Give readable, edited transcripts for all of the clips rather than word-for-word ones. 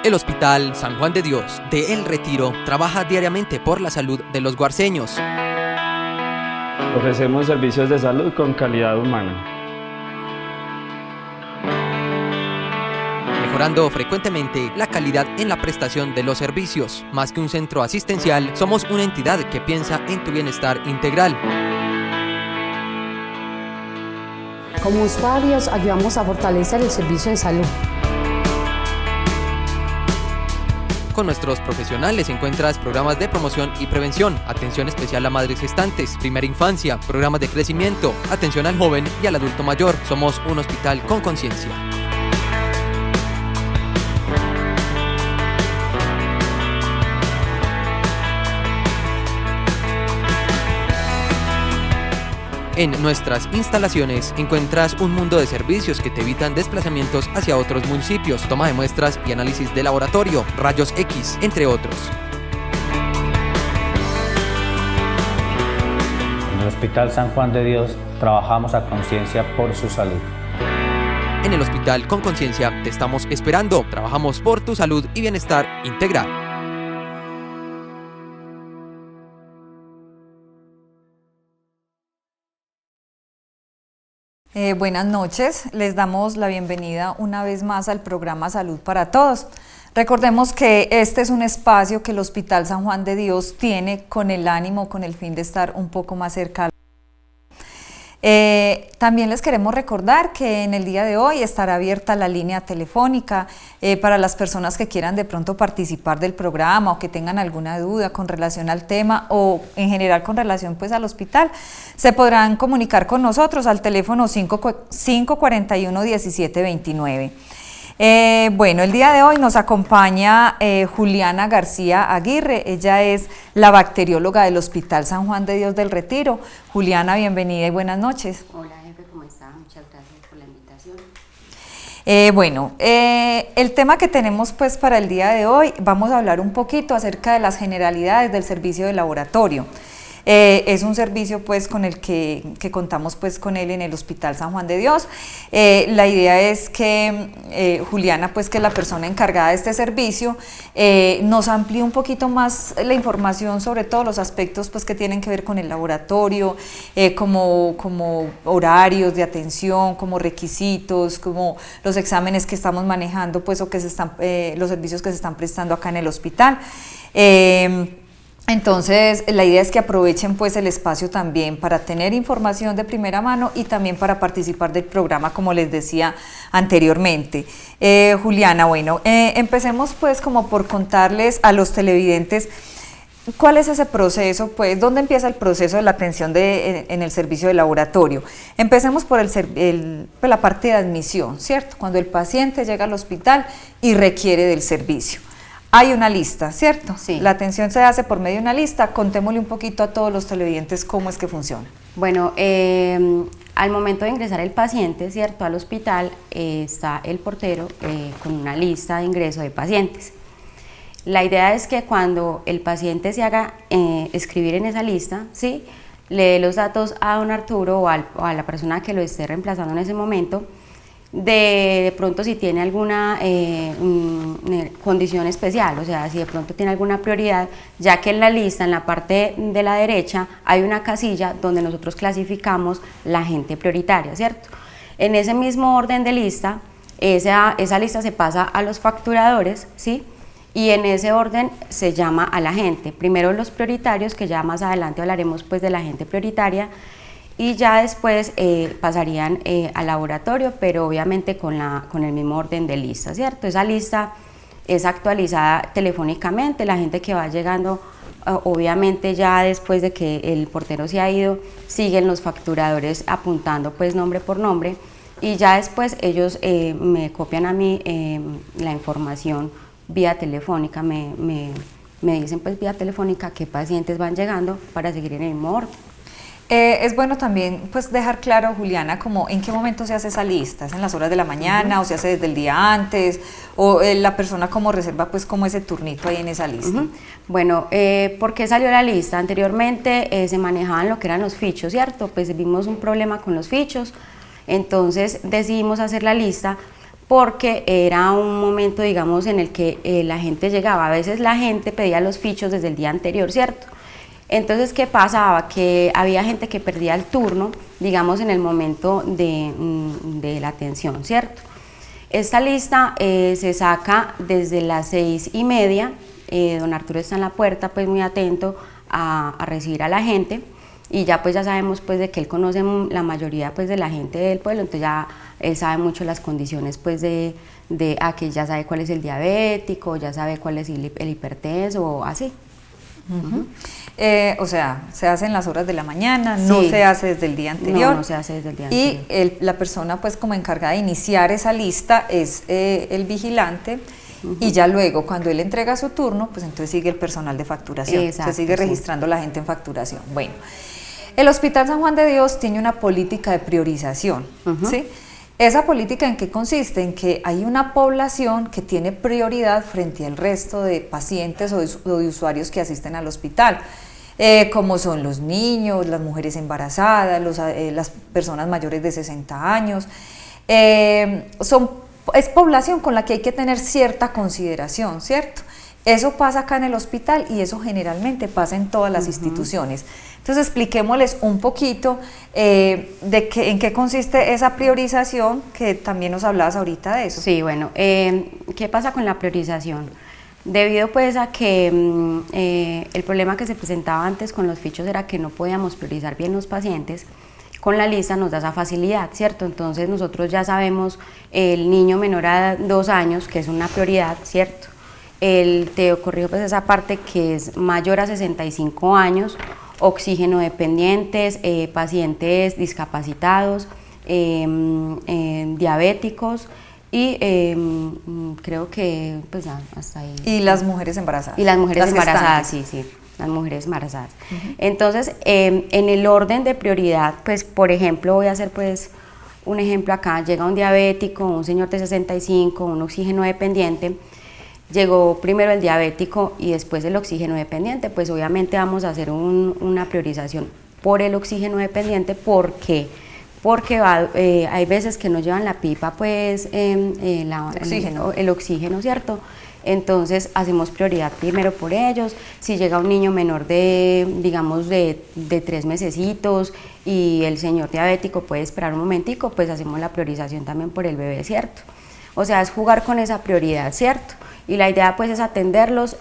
El Hospital San Juan de Dios de El Retiro trabaja diariamente por la salud de los guarceños. Ofrecemos servicios de salud con calidad humana, mejorando frecuentemente la calidad en la prestación de los servicios. Más que un centro asistencial, somos una entidad que piensa en tu bienestar integral. Como usuarios, ayudamos a fortalecer el servicio de salud. Con nuestros profesionales encuentras programas de promoción y prevención, atención especial a madres gestantes, primera infancia, programas de crecimiento, atención al joven y al adulto mayor. Somos un hospital con conciencia. En nuestras instalaciones encuentras un mundo de servicios que te evitan desplazamientos hacia otros municipios, toma de muestras y análisis de laboratorio, rayos X, entre otros. En el Hospital San Juan de Dios trabajamos a conciencia por su salud. En el Hospital con Conciencia te estamos esperando. Trabajamos por tu salud y bienestar integral. Buenas noches, les damos la bienvenida una vez más al programa Salud para Todos. Recordemos que este es un espacio que el Hospital San Juan de Dios tiene con el ánimo, con el fin de estar un poco más cerca. También les queremos recordar que en el día de hoy estará abierta la línea telefónica para las personas que quieran de pronto participar del programa o que tengan alguna duda con relación al tema o en general con relación pues al hospital. Se podrán comunicar con nosotros al teléfono 541-1729. Bueno, el día de hoy nos acompaña Juliana García Aguirre, ella es la bacterióloga del Hospital San Juan de Dios del Retiro. Juliana, bienvenida y buenas noches. Hola, jefe, ¿cómo está? Muchas gracias por la invitación. El tema que tenemos pues para el día de hoy, vamos a hablar un poquito acerca de las generalidades del servicio de laboratorio. Es un servicio pues con el que contamos pues con él en el Hospital San Juan de Dios. La idea es que Juliana, pues que es la persona encargada de este servicio, nos amplíe un poquito más la información sobre todos los aspectos pues que tienen que ver con el laboratorio, como horarios de atención, como requisitos, como los exámenes que estamos manejando pues o que los servicios que se están prestando acá en el hospital. Entonces, la idea es que aprovechen pues el espacio también para tener información de primera mano y también para participar del programa, como les decía anteriormente. Juliana, bueno, empecemos pues como por contarles a los televidentes cuál es ese proceso, pues, dónde empieza el proceso de la atención en el servicio de laboratorio. Empecemos por la parte de admisión, ¿cierto? Cuando el paciente llega al hospital y requiere del servicio. Hay una lista, ¿cierto? Sí. La atención se hace por medio de una lista. Contémosle un poquito a todos los televidentes cómo es que funciona. Bueno, al momento de ingresar el paciente, ¿cierto?, al hospital, está el portero con una lista de ingreso de pacientes. La idea es que cuando el paciente se haga escribir en esa lista, ¿sí?, le dé los datos a don Arturo o a la persona que lo esté reemplazando en ese momento, de pronto si tiene alguna condición especial, o sea, si de pronto tiene alguna prioridad, ya que en la lista, en la parte de la derecha, hay una casilla donde nosotros clasificamos la gente prioritaria, ¿cierto? En ese mismo orden de lista, esa lista se pasa a los facturadores, ¿sí? Y en ese orden se llama a la gente. Primero los prioritarios, que ya más adelante hablaremos pues de la gente prioritaria, y ya después pasarían al laboratorio, pero obviamente con el mismo orden de lista, ¿cierto? Esa lista es actualizada telefónicamente, la gente que va llegando, obviamente ya después de que el portero se ha ido, siguen los facturadores apuntando pues nombre por nombre, y ya después ellos me copian a mí la información vía telefónica, me dicen pues vía telefónica qué pacientes van llegando para seguir en el mismo orden. Es bueno también pues dejar claro, Juliana, como en qué momento se hace esa lista. ¿Es en las horas de la mañana o se hace desde el día antes? ¿O la persona como reserva pues como ese turnito ahí en esa lista? Bueno, ¿por qué salió la lista? Anteriormente se manejaban lo que eran los fichos, ¿cierto? Pues vimos un problema con los fichos, entonces decidimos hacer la lista porque era un momento, digamos, en el que la gente llegaba. A veces la gente pedía los fichos desde el día anterior, ¿cierto? Entonces, ¿qué pasaba? Que había gente que perdía el turno, digamos, en el momento de la atención, ¿cierto? Esta lista se saca desde las 6:30, don Arturo está en la puerta, pues muy atento a recibir a la gente, y ya pues ya sabemos pues de que él conoce la mayoría pues de la gente del pueblo, entonces ya él sabe mucho las condiciones pues que ya sabe cuál es el diabético, ya sabe cuál es el hipertenso o así. O sea, se hace en las horas de la mañana, no Sí. se hace desde el día anterior. No se hace desde el día anterior. Y la persona pues como encargada de iniciar esa lista es el vigilante, y ya luego cuando él entrega su turno, pues entonces sigue el personal de facturación, Exacto, se sigue sí. registrando la gente en facturación. Bueno, el Hospital San Juan de Dios tiene una política de priorización, ¿sí? ¿Esa política en qué consiste? En que hay una población que tiene prioridad frente al resto de pacientes o de usuarios que asisten al hospital, como son los niños, las mujeres embarazadas, las personas mayores de 60 años. Es población con la que hay que tener cierta consideración, ¿cierto? Eso pasa acá en el hospital y eso generalmente pasa en todas las instituciones. Entonces expliquémosles un poquito en qué consiste esa priorización, que también nos hablabas ahorita de eso. Sí, bueno, ¿qué pasa con la priorización? Debido pues a que el problema que se presentaba antes con los fichos era que no podíamos priorizar bien los pacientes, con la lista nos da esa facilidad, ¿cierto? Entonces nosotros ya sabemos el niño menor a 2 años, que es una prioridad, ¿cierto? Te corrijo pues esa parte que es mayor a 65 años, oxígeno dependientes, pacientes discapacitados, diabéticos y creo que pues ya hasta ahí. Y las mujeres embarazadas. Y las mujeres embarazadas, gestantes. sí, las mujeres embarazadas. Entonces, en el orden de prioridad, pues por ejemplo, voy a hacer pues un ejemplo acá, llega un diabético, un señor de 65, un oxígeno dependiente. Llegó primero el diabético y después el oxígeno dependiente, pues obviamente vamos a hacer una priorización por el oxígeno dependiente. ¿Por qué? Porque hay veces que no llevan la pipa, pues el oxígeno, ¿cierto? Entonces hacemos prioridad primero por ellos. Si llega un niño menor de, digamos, de 3 mesecitos y el señor diabético puede esperar un momentico, pues hacemos la priorización también por el bebé, ¿cierto? O sea, es jugar con esa prioridad, ¿cierto? Y la idea pues es atenderlos,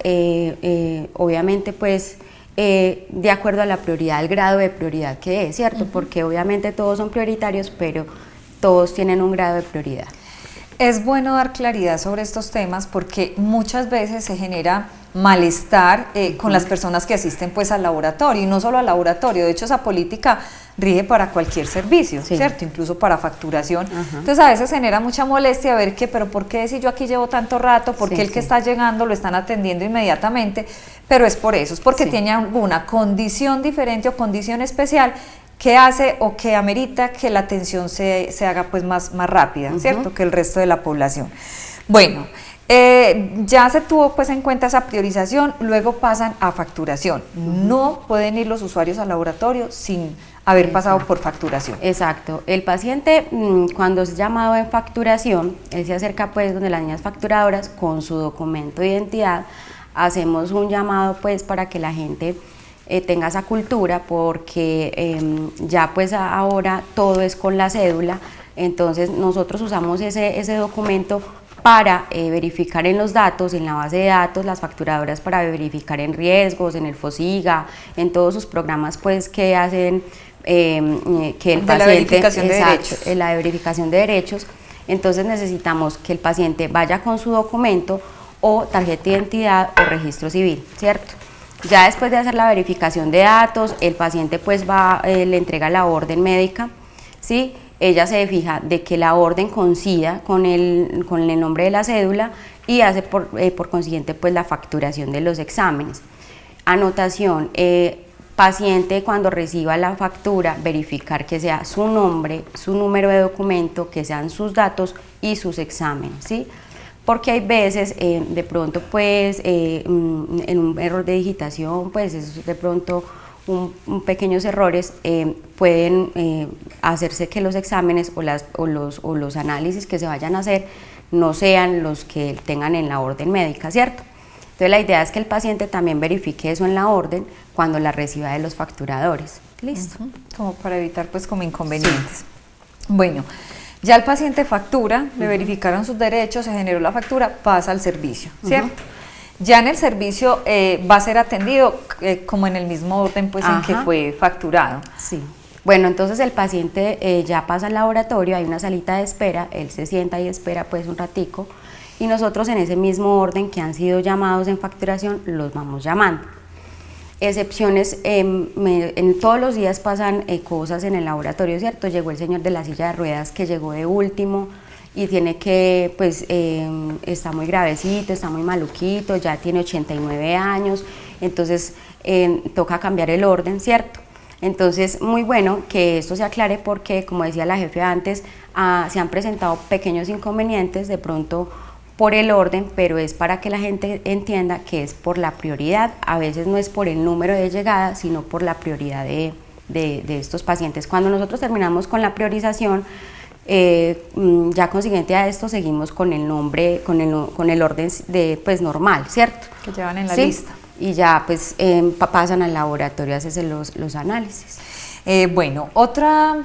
obviamente pues de acuerdo a la prioridad, el grado de prioridad que es, ¿cierto? Porque obviamente todos son prioritarios, pero todos tienen un grado de prioridad. Es bueno dar claridad sobre estos temas porque muchas veces se genera malestar con las personas que asisten pues al laboratorio, y no solo al laboratorio, de hecho esa política rige para cualquier servicio, Sí. ¿cierto? Incluso para facturación. Entonces a veces genera mucha molestia ver que, pero ¿por qué si yo aquí llevo tanto rato? ¿Por qué Sí, el que sí. está llegando lo están atendiendo inmediatamente? Pero es por eso, es porque Sí. tiene alguna condición diferente o condición especial que hace o que amerita que la atención se haga pues más rápida, ¿cierto? Que el resto de la población. Bueno, ya se tuvo pues en cuenta esa priorización, luego pasan a facturación. No pueden ir los usuarios al laboratorio sin haber pasado por facturación. Exacto. El paciente cuando es llamado en facturación, él se acerca pues donde las niñas facturadoras con su documento de identidad. Hacemos un llamado pues para que la gente tenga esa cultura, porque ya pues ahora todo es con la cédula. Entonces nosotros usamos ese documento para verificar en los datos, en la base de datos, las facturadoras, para verificar en riesgos, en el FOSIGA, en todos sus programas pues que hacen que el paciente, la verificación de exacto, derechos. la verificación de derechos. Entonces necesitamos que el paciente vaya con su documento o tarjeta de identidad o registro civil, ¿cierto? Ya después de hacer la verificación de datos, el paciente pues le entrega la orden médica, ¿sí? Ella se fija de que la orden coincida con el nombre de la cédula y hace por consiguiente pues la facturación de los exámenes. Anotación, paciente cuando reciba la factura, verificar que sea su nombre, su número de documento, que sean sus datos y sus exámenes, ¿sí? Porque hay veces, de pronto pues, en un error de digitación, pues es de pronto pequeños errores pueden hacerse que los exámenes o los análisis que se vayan a hacer no sean los que tengan en la orden médica, ¿cierto? Entonces la idea es que el paciente también verifique eso en la orden cuando la reciba de los facturadores. Listo. Como para evitar pues como inconvenientes. Sí. Bueno, ya el paciente factura, le verificaron sus derechos, se generó la factura, pasa al servicio, ¿cierto? Ya en el servicio va a ser atendido como en el mismo orden pues en que fue facturado. Sí. Bueno, entonces el paciente ya pasa al laboratorio, hay una salita de espera, él se sienta y espera pues un ratico y nosotros en ese mismo orden que han sido llamados en facturación los vamos llamando. Excepciones, en todos los días pasan cosas en el laboratorio, ¿cierto? Llegó el señor de la silla de ruedas que llegó de último y tiene que, pues, está muy gravecito, está muy maluquito, ya tiene 89 años, entonces toca cambiar el orden, ¿cierto? Entonces, muy bueno que esto se aclare porque, como decía la jefe antes, se han presentado pequeños inconvenientes de pronto por el orden, pero es para que la gente entienda que es por la prioridad, a veces no es por el número de llegada, sino por la prioridad de estos pacientes. Cuando nosotros terminamos con la priorización, ya consiguiente a esto seguimos con el nombre, con el orden pues normal, ¿cierto? Que llevan en la ¿sí? lista. Y ya pues pasan al laboratorio a hacerse los análisis. Bueno, otra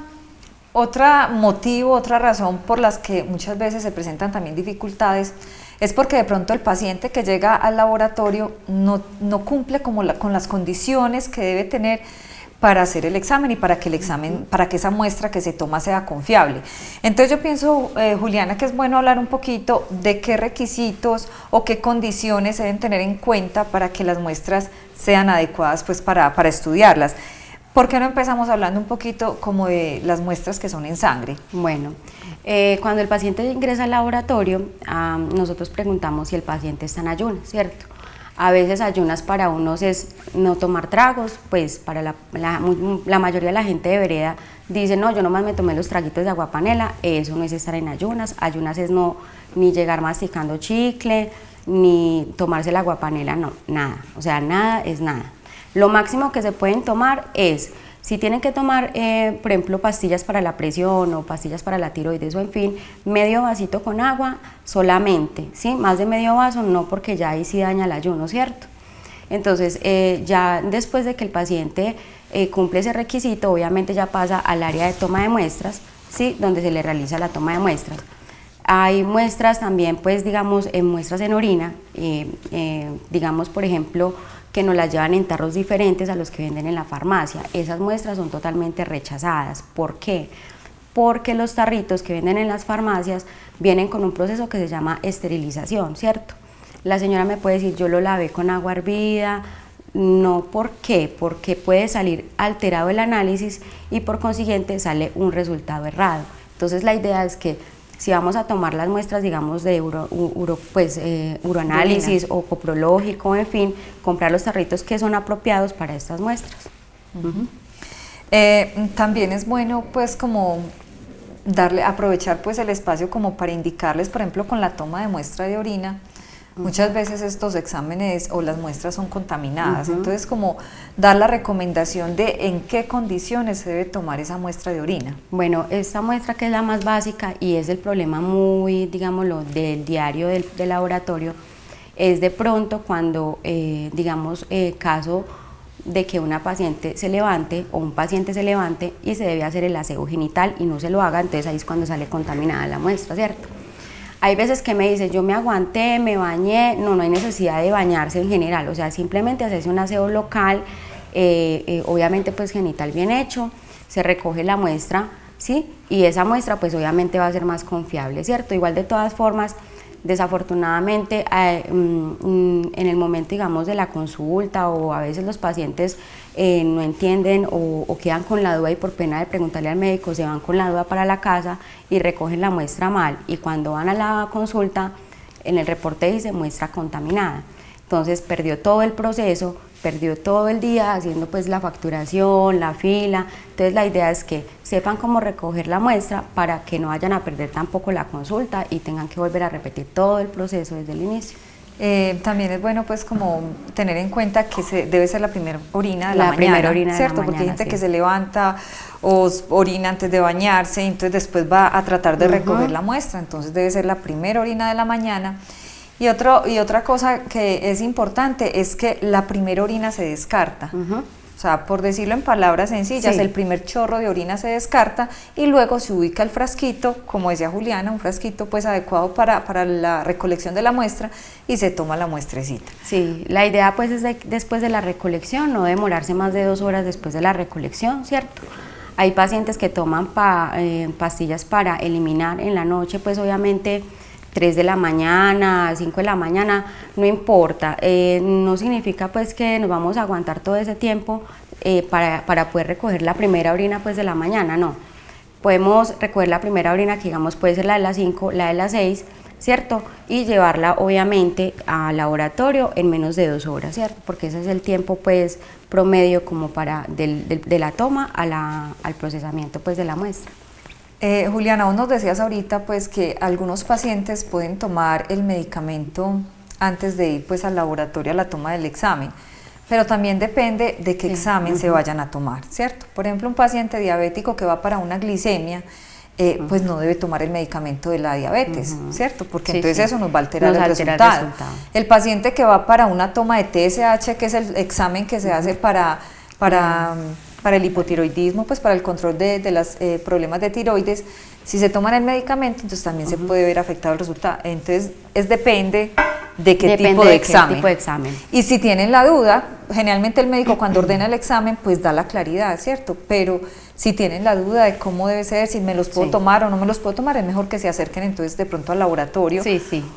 motivo, otra razón por las que muchas veces se presentan también dificultades es porque de pronto el paciente que llega al laboratorio no cumple como con las condiciones que debe tener para hacer el examen y para que esa muestra que se toma sea confiable. Entonces yo pienso, Juliana, que es bueno hablar un poquito de qué requisitos o qué condiciones se deben tener en cuenta para que las muestras sean adecuadas pues para estudiarlas. ¿Por qué no empezamos hablando un poquito como de las muestras que son en sangre? Bueno, cuando el paciente ingresa al laboratorio, nosotros preguntamos si el paciente está en ayunas, ¿cierto? A veces ayunas para unos es no tomar tragos, pues para la mayoría de la gente de vereda dice, no, yo nomás me tomé los traguitos de agua panela, eso no es estar en ayunas es no ni llegar masticando chicle, ni tomarse el agua panela, no, nada, o sea, nada es nada. Lo máximo que se pueden tomar es, si tienen que tomar, por ejemplo, pastillas para la presión o pastillas para la tiroides o en fin, medio vasito con agua solamente, ¿sí? Más de medio vaso no, porque ya ahí sí daña el ayuno, ¿cierto? Entonces, ya después de que el paciente cumple ese requisito, obviamente ya pasa al área de toma de muestras, ¿sí? Donde se le realiza la toma de muestras. Hay muestras también, pues, digamos, muestras en orina, digamos, por ejemplo, que nos las llevan en tarros diferentes a los que venden en la farmacia. Esas muestras son totalmente rechazadas. ¿Por qué? Porque los tarritos que venden en las farmacias vienen con un proceso que se llama esterilización, ¿cierto? La señora me puede decir, yo lo lavé con agua hervida. No, ¿por qué? Porque puede salir alterado el análisis y por consiguiente sale un resultado errado. Entonces la idea es que si vamos a tomar las muestras, digamos, de uroanálisis o coprológico, en fin, comprar los tarritos que son apropiados para estas muestras. También es bueno, pues, como aprovechar pues el espacio como para indicarles, por ejemplo, con la toma de muestra de orina, muchas veces estos exámenes o las muestras son contaminadas, entonces como dar la recomendación de en qué condiciones se debe tomar esa muestra de orina. Bueno, esta muestra que es la más básica y es el problema muy, digámoslo, del diario del laboratorio, es de pronto cuando, digamos, caso de que una paciente se levante o un paciente se levante y se debe hacer el aseo genital y no se lo haga, entonces ahí es cuando sale contaminada la muestra, ¿cierto? Hay veces que me dicen, yo me aguanté, me bañé, no hay necesidad de bañarse en general, o sea, simplemente hacerse un aseo local, obviamente pues genital bien hecho, se recoge la muestra, ¿sí? Y esa muestra pues obviamente va a ser más confiable, ¿cierto? Igual de todas formas, desafortunadamente en el momento, digamos, de la consulta o a veces los pacientes no entienden o quedan con la duda y por pena de preguntarle al médico se van con la duda para la casa y recogen la muestra mal y cuando van a la consulta en el reporte dice muestra contaminada. Entonces perdió todo el proceso, perdió todo el día haciendo pues la facturación, la fila. Entonces la idea es que sepan cómo recoger la muestra para que no vayan a perder tampoco la consulta y tengan que volver a repetir todo el proceso desde el inicio. También es bueno pues como tener en cuenta que debe ser la primera orina de la mañana, primera orina de la ¿cierto? Porque hay mañana, gente sí. que se levanta o orina antes de bañarse, entonces después va a tratar de recoger la muestra, entonces debe ser la primera orina de la mañana. Y otra cosa que es importante es que la primera orina se descarta. O sea, por decirlo en palabras sencillas, Sí. el primer chorro de orina se descarta y luego se ubica el frasquito, como decía Juliana, un frasquito pues adecuado para la recolección de la muestra y se toma la muestrecita. Sí, la idea pues es después de la recolección, no demorarse más de 2 horas después de la recolección, ¿cierto? Hay pacientes que toman pastillas para eliminar en la noche, pues obviamente 3 de la mañana, 5 de la mañana, no importa, no significa pues que nos vamos a aguantar todo ese tiempo para poder recoger la primera orina pues de la mañana, no. Podemos recoger la primera orina que digamos puede ser la de las 5, la de las 6, ¿cierto? Y llevarla obviamente al laboratorio en menos de 2 horas, ¿cierto? Porque ese es el tiempo pues promedio como para de la toma al procesamiento pues de la muestra. Juliana, vos nos decías ahorita pues que algunos pacientes pueden tomar el medicamento antes de ir pues al laboratorio a la toma del examen, pero también depende de qué examen se vayan a tomar, ¿cierto? Por ejemplo, un paciente diabético que va para una glicemia, pues no debe tomar el medicamento de la diabetes, ¿cierto? Porque entonces eso nos va a alterar el resultado. El paciente que va para una toma de TSH, que es el examen que se hace para el hipotiroidismo, pues para el control de los problemas de tiroides, si se toman el medicamento, entonces también se puede ver afectado el resultado. Entonces, depende de qué tipo de examen. Y si tienen la duda, generalmente el médico cuando ordena el examen, pues da la claridad, ¿cierto? Pero si tienen la duda de cómo debe ser, si me los puedo tomar o no me los puedo tomar, es mejor que se acerquen entonces de pronto al laboratorio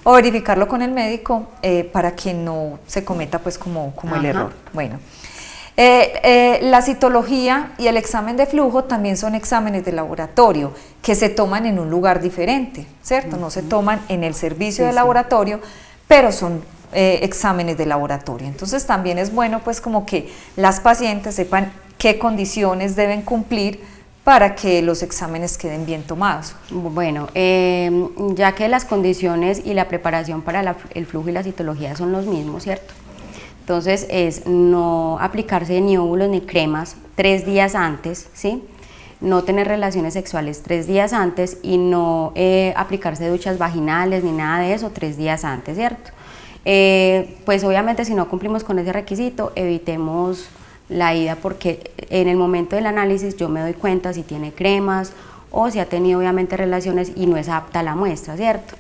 o verificarlo con el médico para que no se cometa pues como el error. Bueno. La citología y el examen de flujo también son exámenes de laboratorio que se toman en un lugar diferente, ¿cierto? No se toman en el servicio de laboratorio, pero son exámenes de laboratorio. Entonces también es bueno pues como que las pacientes sepan qué condiciones deben cumplir para que los exámenes queden bien tomados. Bueno, ya que las condiciones y la preparación para el flujo y la citología son los mismos, ¿cierto? Entonces es no aplicarse ni óvulos ni cremas 3 días antes, ¿sí? No tener relaciones sexuales 3 días antes y no aplicarse duchas vaginales ni nada de eso 3 días antes, ¿cierto? Pues obviamente si no cumplimos con ese requisito, evitemos la ida porque en el momento del análisis yo me doy cuenta si tiene cremas o si ha tenido obviamente relaciones y no es apta a la muestra, ¿cierto?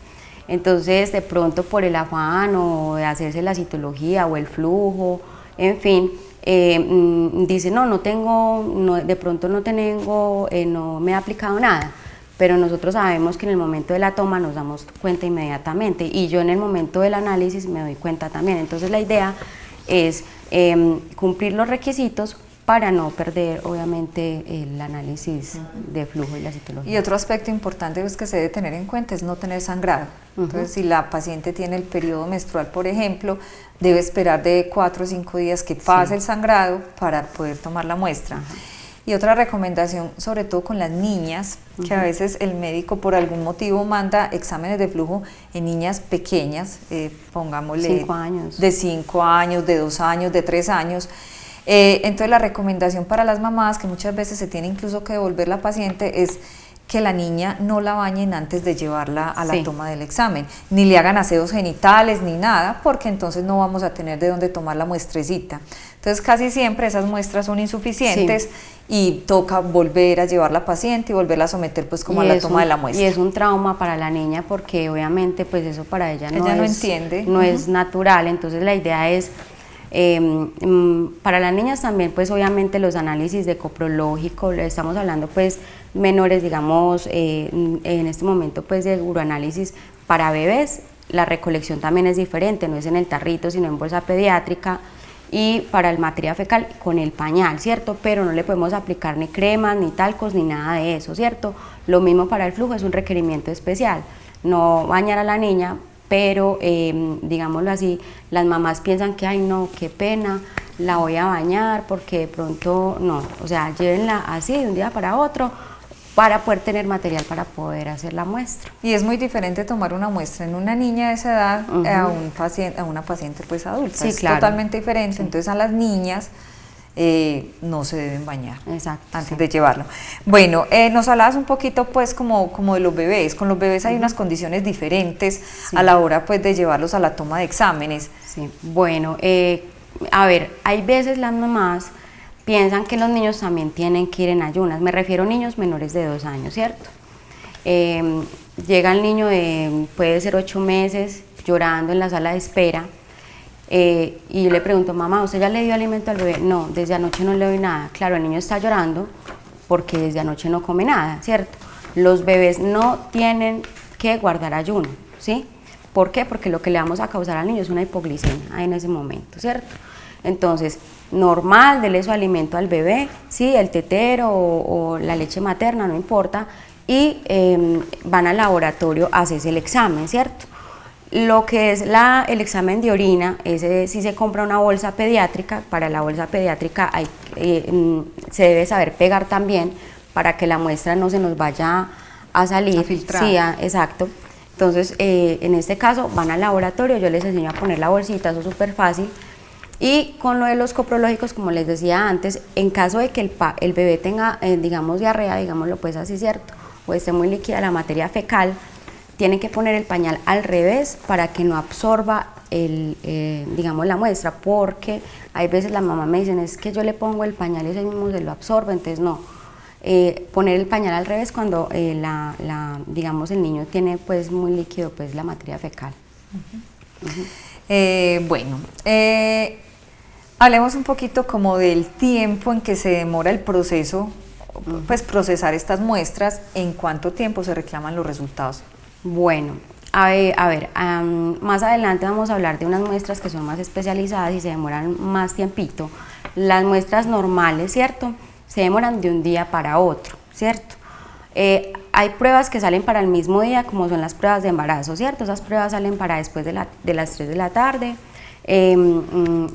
Entonces, de pronto por el afán o de hacerse la citología o el flujo, en fin, dice, de pronto no me he aplicado nada, pero nosotros sabemos que en el momento de la toma nos damos cuenta inmediatamente y yo en el momento del análisis me doy cuenta también. Entonces, la idea es cumplir los requisitos para no perder obviamente el análisis de flujo y la citología. Y otro aspecto importante que se debe tener en cuenta es no tener sangrado. Entonces, si la paciente tiene el periodo menstrual, por ejemplo, debe esperar de 4 o 5 días que pase el sangrado para poder tomar la muestra. Y otra recomendación, sobre todo con las niñas, que a veces el médico por algún motivo manda exámenes de flujo en niñas pequeñas, pongámosle 5 años. De 5 años, de 2 años, de 3 años. Entonces la recomendación para las mamás, que muchas veces se tiene incluso que devolver la paciente, es que la niña no la bañen antes de llevarla a la toma del examen, ni le hagan aseos genitales ni nada, porque entonces no vamos a tener de dónde tomar la muestrecita. Entonces casi siempre esas muestras son insuficientes y toca volver a llevar la paciente y volverla a someter pues como a la toma de la muestra. Y es un trauma para la niña porque obviamente pues eso para ella no entiende. No es natural, entonces la idea es para las niñas también pues obviamente los análisis de coprológico, estamos hablando pues menores digamos en este momento pues de uroanálisis para bebés, la recolección también es diferente, no es en el tarrito sino en bolsa pediátrica y para el materia fecal con el pañal, ¿cierto? Pero no le podemos aplicar ni cremas, ni talcos, ni nada de eso, ¿cierto? Lo mismo para el flujo, es un requerimiento especial, no bañar a la niña, pero digámoslo así, las mamás piensan que, ay no, qué pena, la voy a bañar porque de pronto no, o sea, llévenla así de un día para otro, para poder tener material para poder hacer la muestra. Y es muy diferente tomar una muestra en una niña de esa edad a una paciente pues adulta. Sí, es claro. totalmente diferente. Sí. Entonces a las niñas no se deben bañar. Exacto, antes de llevarlo. Bueno, nos hablabas un poquito pues como de los bebés. Con los bebés hay unas condiciones diferentes a la hora pues de llevarlos a la toma de exámenes. Sí, bueno, a ver, hay veces las mamás piensan que los niños también tienen que ir en ayunas. Me refiero a niños menores de 2 años, ¿cierto? Llega el niño puede ser 8 meses llorando en la sala de espera y yo le pregunto, mamá, ¿usted ya le dio alimento al bebé? No, desde anoche no le doy nada. Claro, el niño está llorando porque desde anoche no come nada, ¿cierto? Los bebés no tienen que guardar ayuno, ¿sí? ¿Por qué? Porque lo que le vamos a causar al niño es una hipoglicemia en ese momento, ¿cierto? Entonces, normal, dele su alimento al bebé, ¿sí? El tetero o la leche materna, no importa, y van al laboratorio a hacerse el examen, ¿cierto? Lo que es el examen de orina, ese sí se compra una bolsa pediátrica. Para la bolsa pediátrica se debe saber pegar también para que la muestra no se nos vaya a salir. A filtrar. Sí, exacto. Entonces, en este caso van al laboratorio, yo les enseño a poner la bolsita, eso es súper fácil. Y con lo de los coprológicos, como les decía antes, en caso de que el bebé tenga, digamos, diarrea, digámoslo pues así, ¿cierto? O esté muy líquida la materia fecal, tienen que poner el pañal al revés para que no absorba digamos, la muestra, porque hay veces la mamá me dicen, es que yo le pongo el pañal y ese mismo se lo absorbe, entonces no. Poner el pañal al revés cuando digamos, el niño tiene pues muy líquido pues la materia fecal. Bueno, hablemos un poquito como del tiempo en que se demora el proceso, pues procesar estas muestras. ¿En cuánto tiempo se reclaman los resultados? Bueno, a ver, más adelante vamos a hablar de unas muestras que son más especializadas y se demoran más tiempito. Las muestras normales, ¿cierto? Se demoran de un día para otro, ¿cierto? Hay pruebas que salen para el mismo día, como son las pruebas de embarazo, ¿cierto? Esas pruebas salen para después de las 3 de la tarde.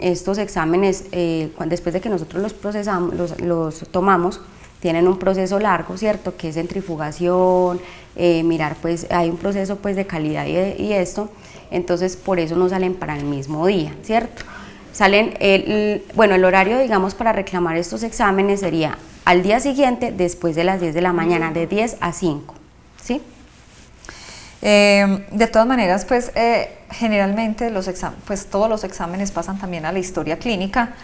Estos exámenes, después de que nosotros los procesamos, los tomamos, tienen un proceso largo, ¿cierto? Que es centrifugación, mirar, pues hay un proceso pues de calidad y esto, entonces por eso no salen para el mismo día, ¿cierto? Salen, bueno, el horario, digamos, para reclamar estos exámenes sería al día siguiente, después de las 10 de la mañana, de 10 a 5, ¿sí? De todas maneras, pues generalmente pues todos los exámenes pasan también a la historia clínica,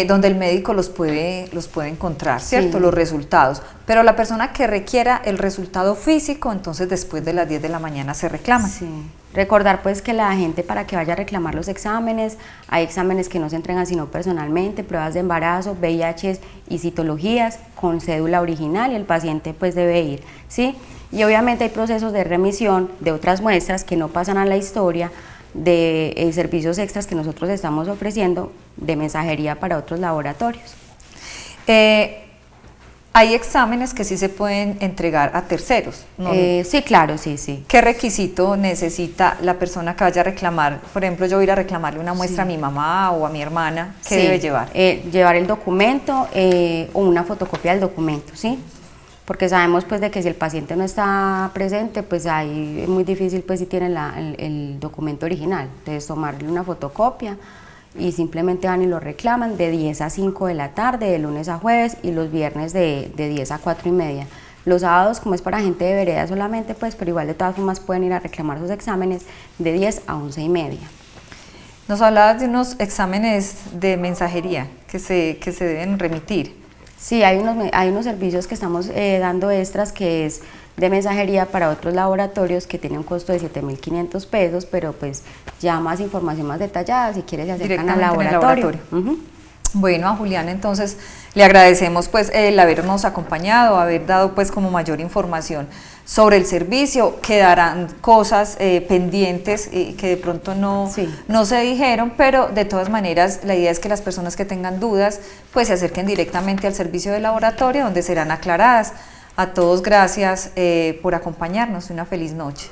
donde el médico los puede encontrar, ¿cierto? Sí. Los resultados, pero la persona que requiera el resultado físico, entonces después de las 10 de la mañana se reclama. Sí. Recordar pues que la gente, para que vaya a reclamar los exámenes, hay exámenes que no se entregan sino personalmente, pruebas de embarazo, VIH y citologías con cédula original, y el paciente pues debe ir, ¿sí? Y obviamente hay procesos de remisión de otras muestras que no pasan a la historia, de servicios extras que nosotros estamos ofreciendo de mensajería para otros laboratorios. Hay exámenes que sí se pueden entregar a terceros, ¿no? Sí, claro, sí. ¿Qué requisito necesita la persona que vaya a reclamar? Por ejemplo, yo voy a ir a reclamarle una muestra a mi mamá o a mi hermana. ¿Qué debe llevar? Llevar el documento o una fotocopia del documento, ¿sí? Porque sabemos pues de que si el paciente no está presente, pues ahí es muy difícil pues si tiene el documento original. Entonces tomarle una fotocopia y simplemente van y lo reclaman de 10 a 5 de la tarde, de lunes a jueves, y los viernes de 10 a 4 y media. Los sábados, como es para gente de vereda solamente, pues, pero igual de todas formas pueden ir a reclamar sus exámenes de 10 a 11 y media. Nos hablabas de unos exámenes de mensajería que se deben remitir. Sí, hay unos servicios que estamos dando extras, que es de mensajería para otros laboratorios, que tiene un costo de 7.500 pesos, pero pues ya más información más detallada, si quieres, se acercan al laboratorio. Bueno, a Juliana, entonces le agradecemos pues el habernos acompañado, haber dado pues como mayor información sobre el servicio. Quedarán cosas pendientes que de pronto no se dijeron, pero de todas maneras la idea es que las personas que tengan dudas pues se acerquen directamente al servicio de laboratorio, donde serán aclaradas. A todos gracias por acompañarnos, una feliz noche.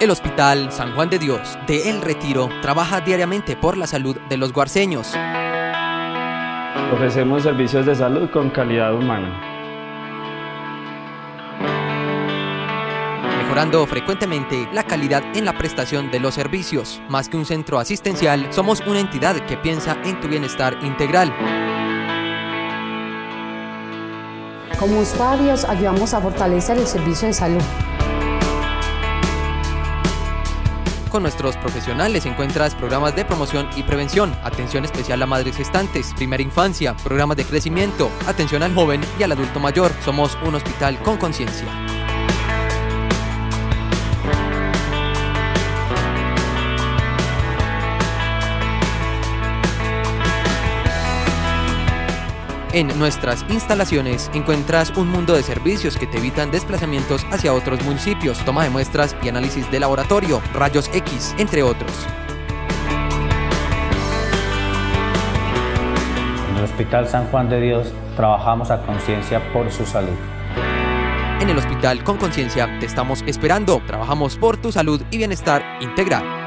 El Hospital San Juan de Dios de El Retiro trabaja diariamente por la salud de los guarceños. Ofrecemos servicios de salud con calidad humana, mejorando frecuentemente la calidad en la prestación de los servicios. Más que un centro asistencial, somos una entidad que piensa en tu bienestar integral. Como usuarios, ayudamos a fortalecer el servicio de salud. Con nuestros profesionales encuentras programas de promoción y prevención, atención especial a madres gestantes, primera infancia, programas de crecimiento, atención al joven y al adulto mayor. Somos un hospital con conciencia. En nuestras instalaciones encuentras un mundo de servicios que te evitan desplazamientos hacia otros municipios, toma de muestras y análisis de laboratorio, rayos X, entre otros. En el Hospital San Juan de Dios trabajamos a conciencia por su salud. En el Hospital con Conciencia te estamos esperando. Trabajamos por tu salud y bienestar integral.